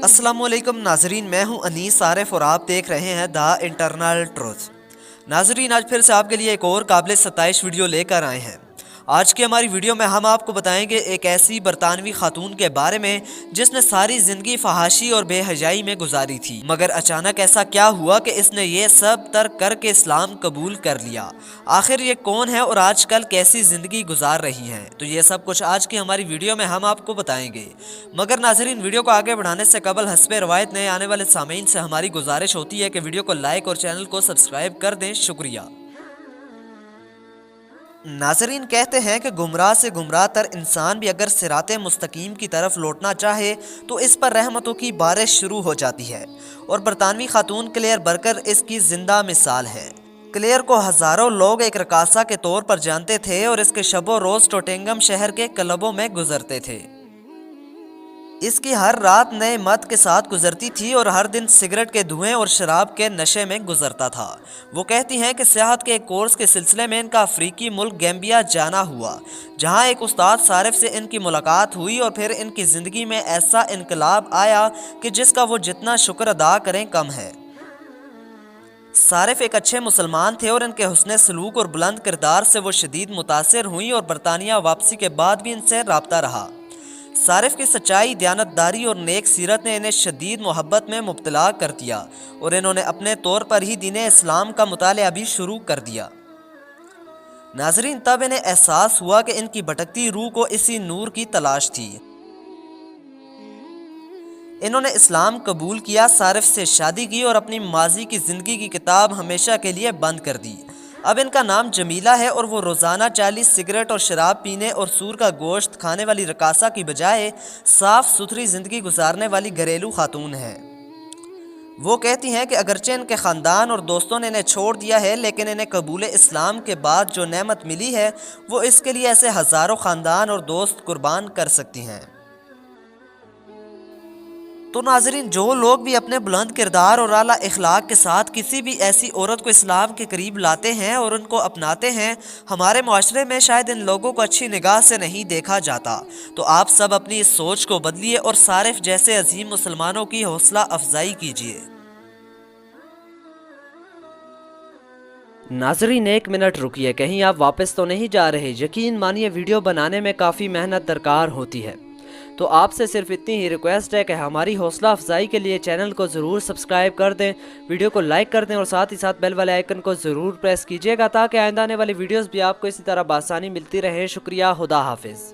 السلام علیکم ناظرین، میں ہوں انیس عارف اور آپ دیکھ رہے ہیں دا انٹرنل ٹروتھ۔ ناظرین، آج پھر سے آپ کے لیے ایک اور قابل ستائش ویڈیو لے کر آئے ہیں۔ آج کی ہماری ویڈیو میں ہم آپ کو بتائیں گے ایک ایسی برطانوی خاتون کے بارے میں جس نے ساری زندگی فحاشی اور بے حیائی میں گزاری تھی، مگر اچانک ایسا کیا ہوا کہ اس نے یہ سب ترک کر کے اسلام قبول کر لیا۔ آخر یہ کون ہے اور آج کل کیسی زندگی گزار رہی ہیں؟ تو یہ سب کچھ آج کی ہماری ویڈیو میں ہم آپ کو بتائیں گے۔ مگر ناظرین، ویڈیو کو آگے بڑھانے سے قبل حسب روایت نئے آنے والے سامعین سے ہماری گزارش ہوتی ہے کہ ویڈیو کو لائک اور چینل کو سبسکرائب کر دیں۔ شکریہ۔ ناظرین، کہتے ہیں کہ گمراہ سے گمراہ تر انسان بھی اگر صراط مستقیم کی طرف لوٹنا چاہے تو اس پر رحمتوں کی بارش شروع ہو جاتی ہے، اور برطانوی خاتون کلیئر برکر اس کی زندہ مثال ہے۔ کلیئر کو ہزاروں لوگ ایک رقاصہ کے طور پر جانتے تھے اور اس کے شب و روز ٹوٹنگم شہر کے کلبوں میں گزرتے تھے۔ اس کی ہر رات نئے مد کے ساتھ گزرتی تھی اور ہر دن سگریٹ کے دھوئیں اور شراب کے نشے میں گزرتا تھا۔ وہ کہتی ہیں کہ سیاحت کے ایک کورس کے سلسلے میں ان کا افریقی ملک گیمبیا جانا ہوا، جہاں ایک استاد صارف سے ان کی ملاقات ہوئی اور پھر ان کی زندگی میں ایسا انقلاب آیا کہ جس کا وہ جتنا شکر ادا کریں کم ہے۔ صارف ایک اچھے مسلمان تھے اور ان کے حسن سلوک اور بلند کردار سے وہ شدید متاثر ہوئیں اور برطانیہ واپسی کے بعد بھی ان سے رابطہ رہا۔ صارف کی سچائی، دیانتداری اور نیک سیرت نے انہیں شدید محبت میں مبتلا کر دیا اور انہوں نے اپنے طور پر ہی دین اسلام کا مطالعہ بھی شروع کر دیا۔ ناظرین، تب انہیں احساس ہوا کہ ان کی بھٹکتی روح کو اسی نور کی تلاش تھی۔ انہوں نے اسلام قبول کیا، صارف سے شادی کی اور اپنی ماضی کی زندگی کی کتاب ہمیشہ کے لیے بند کر دی۔ اب ان کا نام جمیلہ ہے اور وہ روزانہ 40 سگریٹ اور شراب پینے اور سور کا گوشت کھانے والی رقاصہ کی بجائے صاف ستھری زندگی گزارنے والی گھریلو خاتون ہے۔ وہ کہتی ہیں کہ اگرچہ ان کے خاندان اور دوستوں نے انہیں چھوڑ دیا ہے، لیکن انہیں قبول اسلام کے بعد جو نعمت ملی ہے وہ اس کے لیے ایسے ہزاروں خاندان اور دوست قربان کر سکتی ہیں۔ تو ناظرین، جو لوگ بھی اپنے بلند کردار اور اعلیٰ اخلاق کے ساتھ کسی بھی ایسی عورت کو اسلام کے قریب لاتے ہیں اور ان کو اپناتے ہیں، ہمارے معاشرے میں شاید ان لوگوں کو اچھی نگاہ سے نہیں دیکھا جاتا۔ تو آپ سب اپنی اس سوچ کو بدلیے اور صارف جیسے عظیم مسلمانوں کی حوصلہ افزائی کیجیے۔ ناظرین، ایک منٹ رکیے، کہیں آپ واپس تو نہیں جا رہے؟ یقین مانیے ویڈیو بنانے میں کافی محنت درکار ہوتی ہے، تو آپ سے صرف اتنی ہی ریکویسٹ ہے کہ ہماری حوصلہ افزائی کے لیے چینل کو ضرور سبسکرائب کر دیں، ویڈیو کو لائک کر دیں اور ساتھ ہی ساتھ بیل والے آئیکن کو ضرور پریس کیجیے گا تاکہ آئندہ آنے والی ویڈیوز بھی آپ کو اسی طرح بآسانی ملتی رہیں۔ شکریہ، خدا حافظ۔